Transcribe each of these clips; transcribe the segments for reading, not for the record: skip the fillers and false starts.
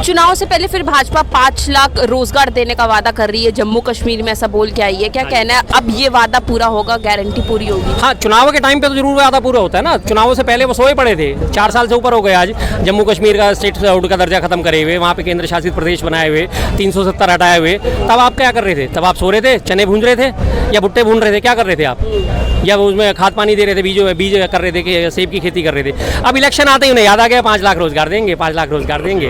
चुनाव से पहले फिर भाजपा 5 लाख रोजगार देने का वादा कर रही है, जम्मू कश्मीर में ऐसा बोल के आई है। क्या कहना है, अब ये वादा पूरा होगा, गारंटी पूरी होगी? हाँ, चुनाव के टाइम पे तो जरूर वादा पूरा होता है ना। चुनावों से पहले वो सोए पड़े थे, 4 साल से ऊपर हो गए। आज जम्मू कश्मीर का स्टेट का दर्जा खत्म करे हुए, वहाँ पे केंद्र शासित प्रदेश बनाए हुए, 370 हटाए हुए, तब आप क्या कर रहे थे? तब आप सो रहे थे, चने भून रहे थे या भुट्टे भून रहे थे? क्या कर रहे थे आप? या वो उसमें खाद पानी दे रहे थे, बीज कर रहे थे कि सेब की खेती कर रहे थे? अब इलेक्शन आते ही उन्हें याद आ गया 5 लाख रोजगार देंगे, 5 लाख रोजगार देंगे।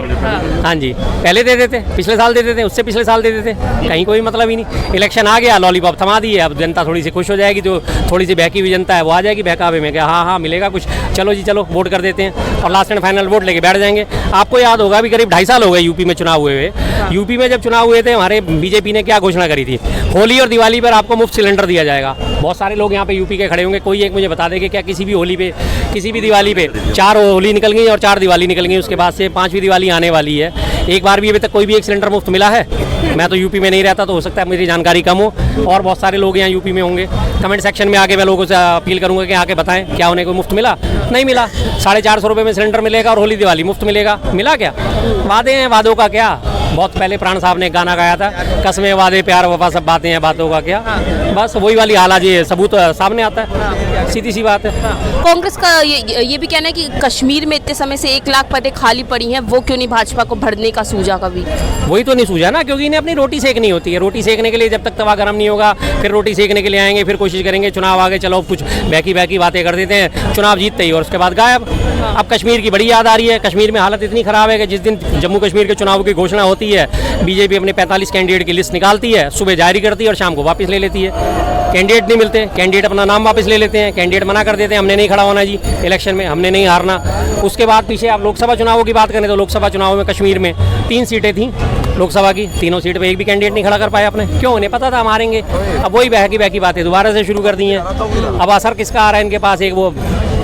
हाँ जी, पहले दे देते, पिछले साल दे देते, उससे पिछले साल दे देते, कहीं कोई मतलब ही नहीं। इलेक्शन आ गया, लॉलीपॉप थमा दिए, अब जनता थोड़ी सी खुश हो जाएगी, जो थोड़ी सी बहकी हुई जनता है वो आ जाएगी बहकावे में, क्या हाँ मिलेगा कुछ, चलो जी चलो वोट कर देते हैं, और लास्ट एंड फाइनल वोट लेके बैठ जाएंगे। आपको याद होगा अभी करीब 2.5 साल हो गए यूपी में चुनाव हुए हुए। यूपी में जब चुनाव हुए थे, हमारे बीजेपी ने क्या घोषणा करी थी? होली और दिवाली पर आपको मुफ्त सिलेंडर दिया जाएगा। बहुत सारे लोग यहाँ पे यूपी के खड़े होंगे, कोई एक मुझे बता देंगे क्या किसी भी होली पे, किसी भी दिवाली पे 4 होली निकल गई और 4 दिवाली निकल गई, उसके बाद से 5वीं दिवाली आने वाली है, एक बार भी अभी तक कोई भी एक सिलेंडर मुफ्त मिला है? मैं तो यूपी में नहीं रहता, तो हो सकता है मेरी जानकारी कम हो, और बहुत सारे लोग यहाँ यूपी में होंगे। कमेंट सेक्शन में आके मैं लोगों से अपील करूँगा कि आके बताएं क्या उन्हें कोई मुफ्त मिला? नहीं मिला। 450 रुपये में सिलेंडर मिलेगा और होली दिवाली मुफ्त मिलेगा, मिला क्या? वादे हैं, वादों का क्या? बहुत पहले प्राण साहब ने गाना गाया था, कसमें वादे प्यार वफा सब बातें हैं, बातों का क्या? बस वही वाली हाल आज ये सबूत सामने आता है, सीधी सी बात है। कांग्रेस का ये भी कहना है कि कश्मीर में इतने समय से 1 लाख पदें खाली पड़ी हैं, वो क्यों नहीं भाजपा को भरने का सूझा कभी? वही तो नहीं सूझा ना, क्योंकि इन्हें अपनी रोटी सेकनी होती है। रोटी सेकने के लिए जब तक तवा गर्म नहीं होगा, फिर रोटी सेकने के लिए आएंगे, फिर कोशिश करेंगे चुनाव आगे, चलो कुछ बहकी बातें कर देते हैं, चुनाव जीतते ही और उसके बाद गायब। अब कश्मीर की बड़ी याद आ रही है। कश्मीर में हालत इतनी खराब है कि जिस दिन जम्मू कश्मीर के चुनाव की घोषणा होती है, बीजेपी अपने 45 कैंडिडेट की लिस्ट निकालती है, सुबह जारी करती है और शाम को वापस ले लेती है। कैंडिडेट नहीं मिलते, कैंडिडेट अपना नाम वापस ले लेते हैं, कैंडिडेट मना कर देते हैं, हमने नहीं खड़ा होना जी इलेक्शन में, हमने नहीं हारना। उसके बाद पीछे आप लोकसभा चुनावों की बात करें तो लोकसभा चुनाव में कश्मीर में 3 सीटें थी लोकसभा की, तीनों सीट पे एक भी कैंडिडेट नहीं खड़ा कर पाए अपने। क्यों? उन्हें पता था हम हारेंगे। अब वही बहकी बातें दोबारा से शुरू कर दी हैं। अब असर किसका आ रहा है इनके पास? एक वो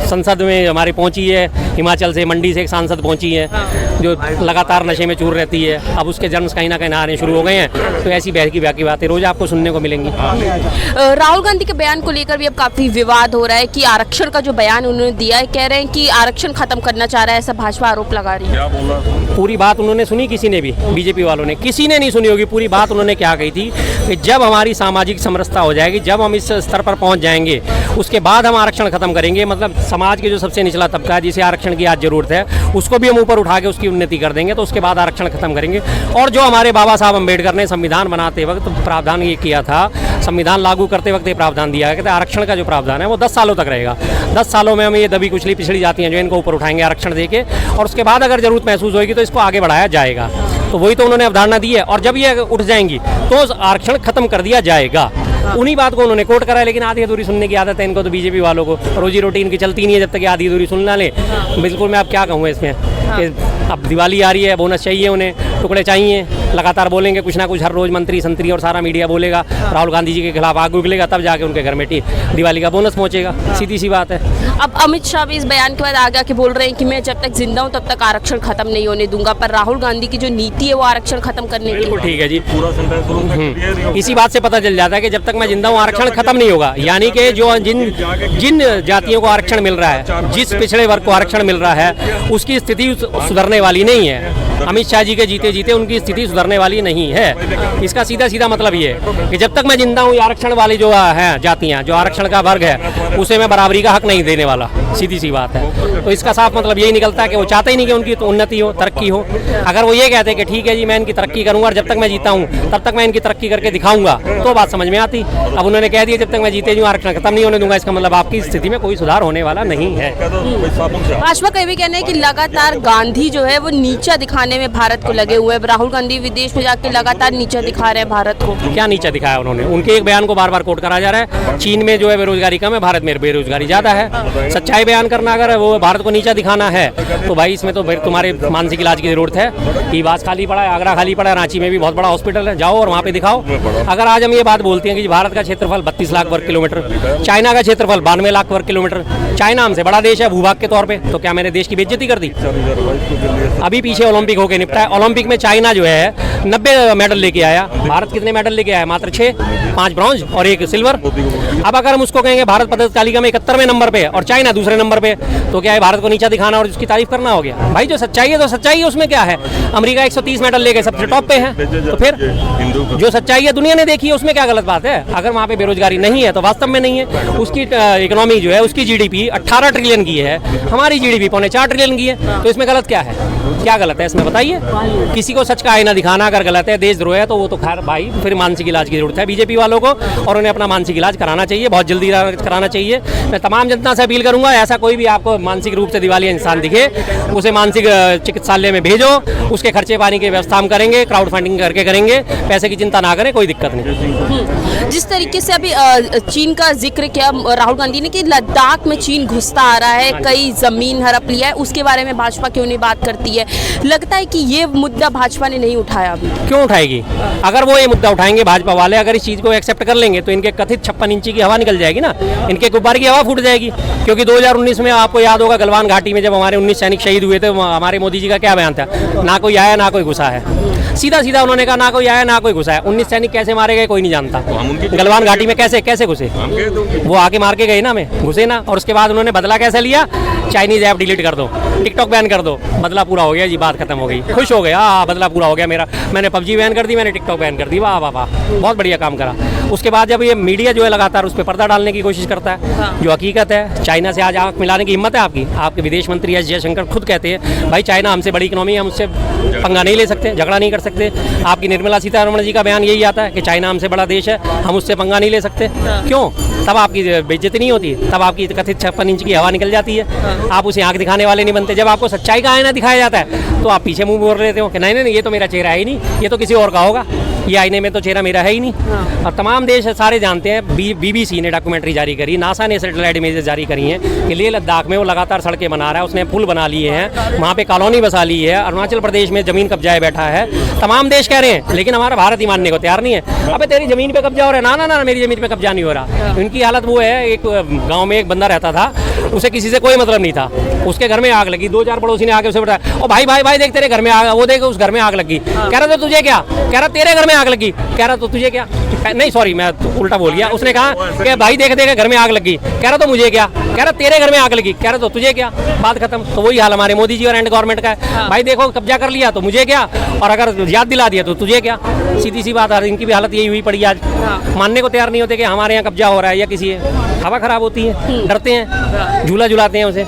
संसद में हमारी पहुंची है, हिमाचल से, मंडी से एक सांसद पहुंची है जो लगातार नशे में चूर रहती है। अब उसके जन्म कहीं ना कहीं आने शुरू हो गए हैं, तो ऐसी बहकी बातें रोज आपको सुनने को मिलेंगी। राहुल गांधी के बयान को लेकर भी अब काफी विवाद हो रहा है कि आरक्षण का जो बयान उन्होंने दिया है, कह रहे हैं कि आरक्षण खत्म करना चाह रहा है, ऐसा भाजपा आरोप लगा रही है। पूरी बात उन्होंने सुनी? किसी ने भी, बीजेपी वालों ने किसी ने नहीं सुनी होगी। पूरी बात उन्होंने क्या कही थी कि जब हमारी सामाजिक समरसता हो जाएगी, जब हम इस स्तर पर पहुंच जाएंगे, उसके बाद हम आरक्षण खत्म करेंगे। मतलब समाज के जो सबसे निचला तबका है, जिसे आरक्षण की आज जरूरत है, उसको भी हम ऊपर उठा के उसकी उन्नति कर देंगे, तो उसके बाद आरक्षण खत्म करेंगे। और जो हमारे बाबा साहब अम्बेडकर ने संविधान बनाते वक्त प्रावधान ये किया था, संविधान लागू करते वक्त ये प्रावधान दिया है कि आरक्षण का जो प्रावधान है वो 10 सालों तक रहेगा। 10 सालों में हम ये दबी कुचली पिछड़ी जाती हैं जो इनको ऊपर उठाएंगे आरक्षण देके, और उसके बाद अगर जरूरत महसूस होगी तो इसको आगे बढ़ाया जाएगा। तो वही तो उन्होंने अवधारणा दी है, और जब ये उठ जाएंगी तो आरक्षण खत्म कर दिया जाएगा। उन्हीं बात को उन्होंने कोट करा है, लेकिन आधी अधूरी सुनने की आदत है इनको तो बीजेपी वालों को। रोजी रोटी इनकी चलती नहीं है जब तक आधी अधूरी सुन ना ले। बिल्कुल, मैं अब क्या कहूँ इसमें कि अब दिवाली आ रही है, बोनस चाहिए उन्हें, टुकड़े चाहिए, लगातार बोलेंगे कुछ ना कुछ, हर रोज मंत्री संतरी और सारा मीडिया बोलेगा, राहुल गांधी जी के खिलाफ आग उगलेगा, तब जाके उनके घर में दिवाली का बोनस पहुंचेगा। सीधी सी बात है। अब अमित शाह भी इस बयान के बाद आगे आके बोल रहे हैं कि मैं जब तक जिंदा हूं तब तक आरक्षण खत्म नहीं होने दूंगा, पर राहुल गांधी की जो नीति है वो आरक्षण खत्म करने की। बिल्कुल ठीक है जी, इसी बात से पता चल जाता है कि जब तक मैं जिंदा हूँ आरक्षण खत्म नहीं होगा। यानी कि जो जिन जातियों को आरक्षण मिल रहा है, जिस पिछड़े वर्ग को आरक्षण मिल रहा है, उसकी स्थिति सुधरने वाली नहीं है। अमित शाह जी के जीते जीते उनकी स्थिति सुधरने वाली नहीं है। इसका सीधा मतलब ये है कि जब तक मैं जिंदा हूँ, आरक्षण वाली जो है जातियाँ, जो आरक्षण का वर्ग है, उसे मैं बराबरी का हक नहीं देने वाला। सीधी सी बात है। तो इसका साफ मतलब यही निकलता है कि वो चाहते ही नहीं कि उनकी तो उन्नति हो, तरक्की हो। अगर वो ये कहते कि ठीक है जी मैं इनकी तरक्की करूंगा और जब तक मैं जीता हूँ तब तक मैं इनकी तरक्की करके दिखाऊंगा, तो बात समझ में आती। अब उन्होंने कह दिया जब तक मैं जीते हूँ आरक्षण खत्म नहीं होने दूंगा, इसका मतलब आपकी स्थिति में कोई सुधार होने वाला नहीं है। भाजपा का भी कहना है कि लगातार गांधी जो है वो नीचा दिखाने में भारत को लगे हुए हैं। राहुल गांधी विदेश में जाकर लगातार नीचा दिखा रहे हैं भारत को। क्या नीचा दिखाया उन्होंने? उनके एक बयान को बार बार कोट करा जा रहा है, चीन में जो है बेरोजगारी कम है, भारत में बेरोजगारी ज्यादा है। सच्चाई बयान करना अगर वो भारत को नीचा दिखाना है तो भाई इसमें तो तुम्हारे मानसिक इलाज की जरूरत है। ईवास खाली पड़ा है, आगरा खाली पड़ा है, रांची में भी बहुत बड़ा हॉस्पिटल है, जाओ और वहाँ पे दिखाओ। अगर आज हम ये बात बोलते हैं कि भारत का क्षेत्रफल 32 लाख वर्ग किलोमीटर, चाइना का क्षेत्रफल 92 लाख वर्ग किलोमीटर, चाइना हमसे बड़ा देश है भूभाग के तौर पे, तो क्या मैंने देश की बेइज्जती कर दी? अभी पीछे ओलंपिक होके निपटा है। ओलंपिक में चाइना जो है 90 मेडल लेके आया। भारत कितने मेडल लेके आया? मात्र 6, 5 ब्रॉन्ज और 1 सिल्वर। अब अगर हम उसको कहेंगे भारत पदक तालिका में 71वें नंबर पे और चाइना दूसरे नंबर पे, तो क्या है, भारत को नीचा दिखाना और उसकी तारीफ करना हो गया? भाई जो सच्चाई है तो सच्चाई है, उसमें क्या है? अमेरिका 130 मेडल लेके सबसे टॉप पे है, तो फिर जो सच्चाई है दुनिया ने देखी है, उसमें क्या गलत बात है? अगर वहाँ पे बेरोजगारी नहीं है तो वास्तव में नहीं है। उसकी इकोनॉमी जो है, उसकी जीडीपी 18 ट्रिलियन की है, हमारी जीडीपी 4.25 ट्रिलियन की है, तो इसमें गलत क्या है? क्या गलत है इसमें बताइए? किसी को सच का आईना दिखाना अगर गलत है, देशद्रोह है, तो वो तो खैर भाई फिर मानसिक इलाज की जरूरत है बीजेपी वालों को, और उन्हें अपना मानसिक इलाज कराना चाहिए, बहुत जल्दी कराना चाहिए। मैं तमाम जनता से अपील करूंगा, ऐसा कोई भी आपको मानसिक रूप से दिवालिया इंसान दिखे, उसे मानसिक चिकित्सालय में भेजो, उसके खर्चे पानी की व्यवस्था हम करेंगे, क्राउड फंडिंग करके करेंगे, पैसे की चिंता ना करें, कोई दिक्कत नहीं। जिस तरीके से अभी चीन का जिक्र किया राहुल गांधी ने कि लद्दाख में चीन घुसता आ रहा है, कई जमीन हड़प लिया है, उसके बारे में भाजपा क्यों नहीं बात करती है? लगता है कि ये मुद्दा भाजपा ने नहीं उठाया अभी। क्यों उठाएगी? अगर वो ये मुद्दा उठाएंगे भाजपा वाले, अगर इस चीज़ को एक्सेप्ट कर लेंगे, तो इनके कथित 56 इंची की हवा निकल जाएगी ना, इनके गुब्बारे की हवा फूट जाएगी। क्योंकि 2019 में आपको याद होगा गलवान घाटी में जब हमारे 19 सैनिक शहीद हुए थे, हमारे मोदी जी का क्या बयान था? ना कोई आया ना कोई घुसा है। सीधा सीधा उन्होंने कहा ना कोई आया ना कोई घुसा है। 19 सैनिक कैसे मारे गए कोई नहीं जानता। गलवान घाटी में कैसे घुसे? वो आके मार के गए ना, हमें घुसे ना। और उसके बाद उन्होंने बदला कैसे लिया? चाइनीज ऐप डिलीट कर दो, टिकटॉक बैन कर दो, बदला पूरा हो गया जी, बात खत्म हो गई, खुश हो गए, हाँ बदला पूरा हो गया मेरा, मैंने पबजी बैन कर दी, मैंने टिकटॉक बैन कर दी, वाह वाह वाह, बहुत बढ़िया काम करा। उसके बाद जब ये मीडिया जो है लगातार उस पर पर्दा डालने की कोशिश करता है, जो हकीकत है, चाइना से आज आंख मिलाने की हिम्मत है आपकी? आपके विदेश मंत्री एस जयशंकर खुद कहते हैं भाई चाइना हमसे बड़ी इकोनॉमी है, हम उससे पंगा नहीं ले सकते, झगड़ा नहीं कर सकते। आपकी निर्मला सीतारमण जी का बयान यही आता है कि चाइना हमसे बड़ा देश है, हम उससे पंगा नहीं ले सकते। क्यों? तब आपकी बेइज्जती नहीं होती, तब आपकी कथित 56 इंच की हवा निकल जाती है, आप उसे आंख दिखाने वाले नहीं बनते। जब आपको सच्चाई का आईना दिखाया जाता है तो आप पीछे मुंह मोड़ लेते हो कि नहीं नहीं ये तो मेरा चेहरा है ही नहीं, ये तो किसी और का होगा, ये आईने में तो चेहरा मेरा है ही नहीं। और तमाम देश सारे जानते हैं, BBC ने डॉक्यूमेंट्री जारी करी, नासा ने सैटेलाइट इमेजेस जारी करी हैं कि लेह लद्दाख में वो लगातार सड़कें बना रहा है, उसने पुल बना लिए हैं, वहाँ पे कॉलोनी बसा ली है, अरुणाचल प्रदेश में जमीन कब्जाए बैठा है। तमाम देश कह रहे हैं, लेकिन हमारा भारत ही मानने को तैयार नहीं है। अबे तेरी जमीन पे कब्जा हो रहा है, ना ना ना मेरी जमीन पे कब्जा नहीं हो रहा। उनकी हालत वो है, एक गाँव में एक बंदा रहता था, उसे किसी से कोई मतलब नहीं था, उसके घर में आग लगी, 2-4 पड़ोसी ने आके उसे बताया, ओ भाई भाई भाई देख तेरे घर में आग, वो देख उस घर में आग लगी, कह रहा था तुझे क्या? कह रहा तेरे घर में आग लगी, कह रहा तो तुझे क्या? नहीं सॉरी मैं उल्टा बोल गया। उसने कहा कि भाई देख देख घर में आग लगी, कह रहा तो मुझे क्या? कह रहा तेरे घर में आग लगी, कह रहा तो तुझे क्या? बात खत्म। तो वही हाल हमारे मोदी जी और एंड गवर्नमेंट का है। भाई देखो कब्जा कर लिया तो मुझे क्या, और अगर याद दिला दिया तो तुझे क्या? सीधी सी बात है, इनकी भी हालत यही हुई पड़ी आज, मानने को तैयार नहीं होते कि हमारे यहाँ कब्जा हो रहा है या किसी हवा खराब होती है, डरते हैं, झूला झुलाते हैं उसे।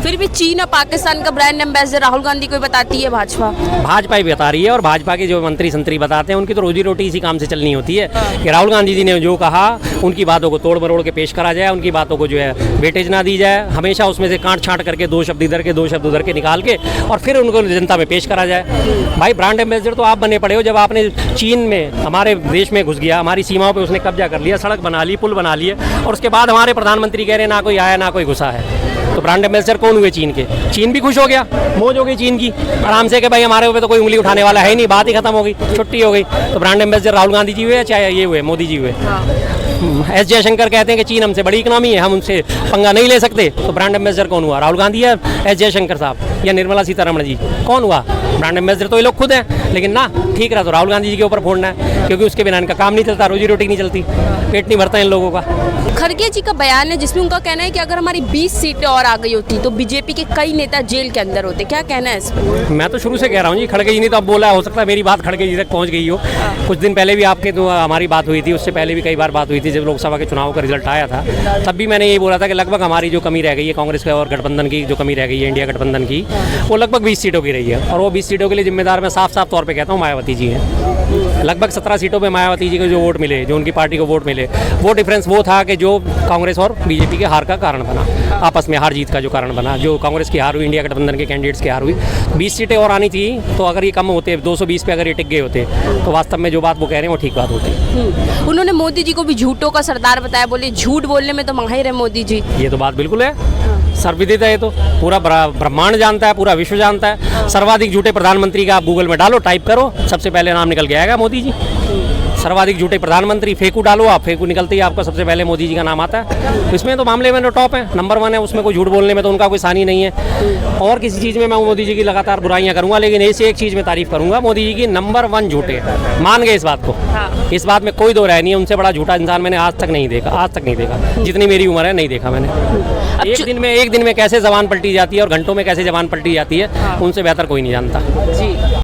फिर भी चीन और पाकिस्तान का ब्रांड एम्बेसडर राहुल गांधी को बताती है भाजपा ही बता रही है, और भाजपा के जो मंत्री संतरी बताते हैं उनकी तो रोजी रोटी इसी काम से चलनी होती है कि राहुल गांधी जी ने जो कहा उनकी बातों को तोड़ मरोड़ के पेश करा जाए, उनकी बातों को जो है वेटेज ना दी जाए, हमेशा उसमें से काट छांट करके 2 शब्द इधर के 2 शब्द उधर के निकाल के और फिर उनको जनता में पेश करा जाए। भाई ब्रांड एम्बेसडर तो आप बने पड़े हो, जब आपने चीन में हमारे देश में घुस गया, हमारी सीमाओं पर उसने कब्जा कर लिया, सड़क बना ली, पुल बना लिए, और उसके बाद हमारे प्रधानमंत्री कह रहे हैं ना कोई आया ना कोई घुसा है। तो ब्रांड एम्बेसडर कौन हुए चीन के? चीन भी खुश हो गया, मौज हो गई चीन की, आराम से कि भाई हमारे ऊपर तो कोई उंगली उठाने वाला है ही नहीं, बात ही खत्म हो गई, छुट्टी हो गई। तो ब्रांड एम्बेसडर राहुल गांधी जी हुए चाहे ये हुए मोदी जी हुए। एस जयशंकर कहते हैं कि चीन हमसे बड़ी इकोनॉमी है, हम उनसे पंगा नहीं ले सकते। तो ब्रांड एम्बेसडर कौन हुआ? राहुल गांधी या एस जयशंकर साहब या निर्मला सीतारमण जी? कौन हुआ ब्रांड एम्बेसडर? तो ये लोग खुद हैं। लेकिन ना ठीक रहा तो राहुल गांधी जी के ऊपर फोड़ना है, क्योंकि उसके बिना इनका काम नहीं चलता, रोजी रोटी नहीं चलती, पेट नहीं भरता इन लोगों का। खड़गे जी का बयान है जिसमें उनका कहना है कि अगर हमारी 20 सीटें और आ गई होती तो बीजेपी के कई नेता जेल के अंदर होते। क्या कहना है इस पर? मैं तो शुरू से कह रहा हूँ जी, खड़गे जी ने तो अब बोला, हो सकता है मेरी बात खड़गे जी तक पहुँच गई हो। कुछ दिन पहले भी आपके तो हमारी बात हुई थी, उससे पहले भी कई बार बात हुई थी, जब लोकसभा के चुनाव का रिजल्ट आया था तब भी मैंने यही बोला था कि लगभग हमारी जो कमी रह गई है कांग्रेस और गठबंधन की, जो कमी रह गई है इंडिया गठबंधन की, वो लगभग 20 सीटों की रही है। और वो 20 सीटों के लिए जिम्मेदार मैं साफ साफ तौर पर कहता हूँ मायावती जी हैं। लगभग 17 सीटों पे मायावती जी को जो वोट मिले, जो उनकी पार्टी को वोट मिले, वो डिफरेंस वो था कि जो कांग्रेस और बीजेपी के हार का कारण बना, आपस में हार जीत का जो कारण बना, जो कांग्रेस की हार हुई, इंडिया गठबंधन के कैंडिडेट्स की हार हुई। 20 सीटें और आनी थी, तो अगर ये कम होते 220 पे अगर ये टिक गए होते तो वास्तव में जो बात वो कह रहे हैं वो ठीक बात होती। उन्होंने मोदी जी को भी झूठों का सरदार बताया, बोले झूठ बोलने में तो माहिर है मोदी जी। ये तो बात बिल्कुल है, सर्वविदित है, ये तो पूरा ब्रह्मांड जानता है, पूरा विश्व जानता है। सर्वाधिक झूठे प्रधानमंत्री का आप गूगल में डालो, टाइप करो, सबसे पहले नाम निकल के आएगा मोदी जी। सर्वाधिक झूठे प्रधानमंत्री, फेंकू डालो आप, फेंकू निकलते ही आपका सबसे पहले मोदी जी का नाम आता है। तो इसमें तो मामले में तो टॉप है, नंबर 1 है, उसमें कोई झूठ बोलने में तो उनका कोई सानी नहीं है। और किसी चीज़ में मैं मोदी जी की लगातार बुराइयां करूंगा, लेकिन ऐसी एक चीज़ में तारीफ करूंगा, मोदी जी की नंबर 1 झूठे, मान गए इस बात को। इस बात में कोई दो राय नहीं है, उनसे बड़ा झूठा इंसान मैंने आज तक नहीं देखा, जितनी मेरी उम्र है नहीं देखा मैंने। एक दिन में कैसे जबान पलटी जाती है और घंटों में कैसे जबान पलटी जाती है, उनसे बेहतर कोई नहीं जानता। जी।